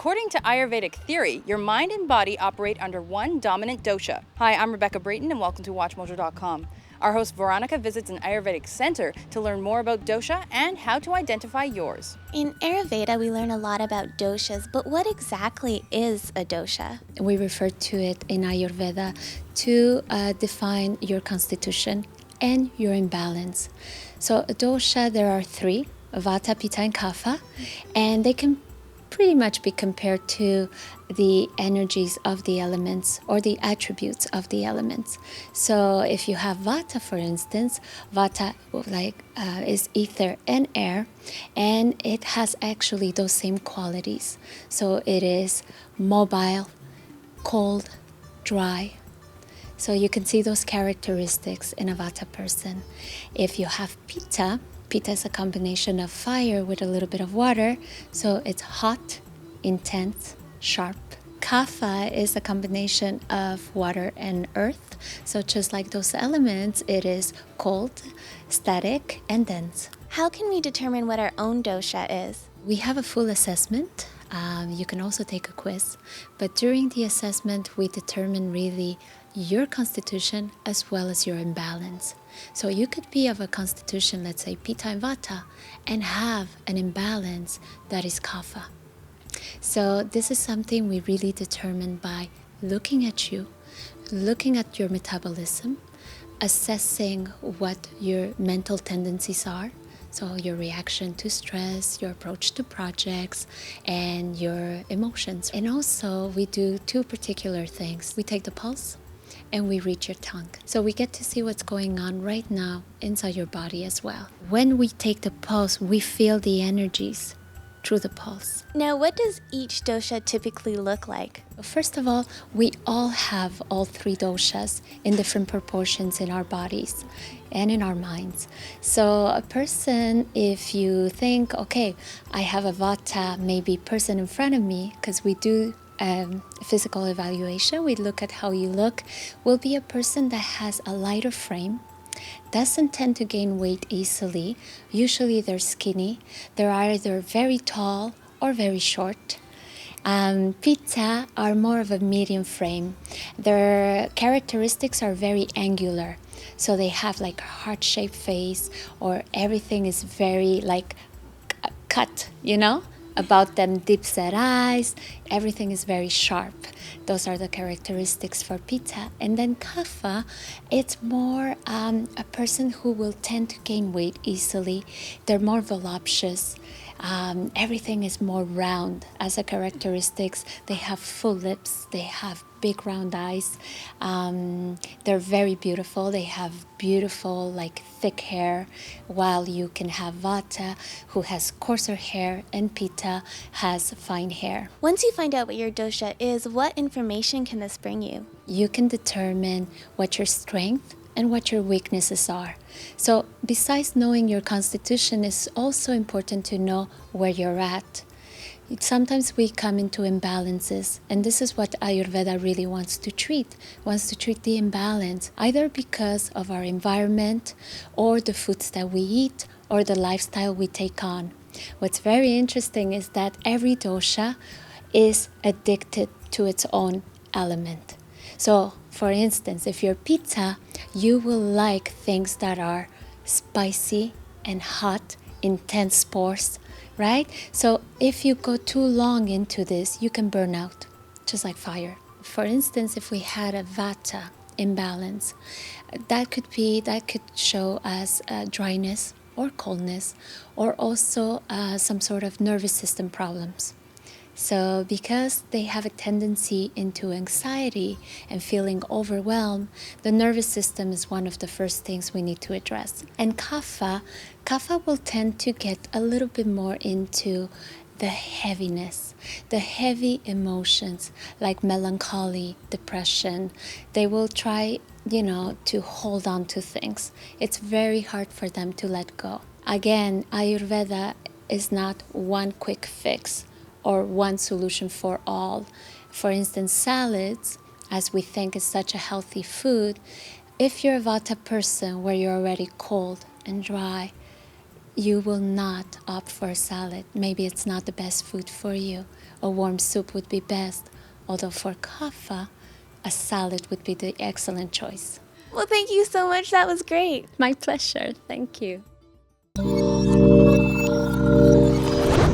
According to Ayurvedic theory, your mind and body operate under one dominant dosha. Hi, I'm Rebecca Brayton and welcome to WatchMojo.com. Our host Veronica visits an Ayurvedic center to learn more about dosha and how to identify yours. In Ayurveda, we learn a lot about doshas, but what exactly is a dosha? We refer to it in Ayurveda to define your constitution and your imbalance. So a dosha, there are three: Vata, Pitta, and Kapha, and they can pretty much be compared to the energies of the elements or the attributes of the elements. So if you have Vata, for instance, Vata is ether and air, and it has actually those same qualities. So it is mobile, cold, dry. So you can see those characteristics in a Vata person. If you have Pitta, Pitta is a combination of fire with a little bit of water, so it's hot, intense, sharp. Kapha is a combination of water and earth, so just like those elements, it is cold, static, and dense. How can we determine what our own dosha is? We have a full assessment. You can also take a quiz, but during the assessment, we determine really your constitution as well as your imbalance. So you could be of a constitution, let's say Pitta and Vata, and have an imbalance that is Kapha. So this is something we really determine by looking at you, looking at your metabolism, assessing what your mental tendencies are. So your reaction to stress, your approach to projects, and your emotions. And also we do two particular things. We take the pulse and we read your tongue. So we get to see what's going on right now inside your body as well. When we take the pulse, we feel the energies through the pulse. Now, what does each dosha typically look like? First of all, we all have all three doshas in different proportions in our bodies and in our minds. So a person, if you think, okay, I have a Vata, maybe person in front of me, because we do physical evaluation, we look at how you look, will be a person that has a lighter frame, doesn't tend to gain weight easily. Usually they're skinny. They're either very tall or very short. Pitta are more of a medium frame. Their characteristics are very angular. So they have like a heart-shaped face, or everything is very like cut, about them, deep set eyes, everything is very sharp. Those are the characteristics for Pitta. And then Kapha, it's more a person who will tend to gain weight easily. They're more voluptuous. Everything is more round as a characteristics. They have full lips. They have big round eyes. They're very beautiful. They have beautiful, thick hair, while you can have Vata, who has coarser hair, and Pitta has fine hair. Once you find out what your dosha is, what information can this bring you? You can determine what your strength and what your weaknesses are. So besides knowing your constitution, it's also important to know where you're at. Sometimes we come into imbalances, and this is what Ayurveda really wants to treat the imbalance, either because of our environment or the foods that we eat or the lifestyle we take on. What's very interesting is that every dosha is addicted to its own element. So, for instance, if you're Pitta, you will like things that are spicy and hot, intense sports, right? So if you go too long into this, you can burn out, just like fire. For instance, if we had a Vata imbalance, that could show as dryness or coldness, or also some sort of nervous system problems. So because they have a tendency into anxiety and feeling overwhelmed, the nervous system is one of the first things we need to address. And Kapha will tend to get a little bit more into the heaviness, the heavy emotions like melancholy, depression. They will try, to hold on to things. It's very hard for them to let go. Again, Ayurveda is not one quick fix or one solution for all. For instance, salads, as we think is such a healthy food, if you're a Vata person where you're already cold and dry, you will not opt for a salad. Maybe it's not the best food for you. A warm soup would be best, although for kapha, a salad would be the excellent choice. Well, thank you so much. That was great. My pleasure. Thank you.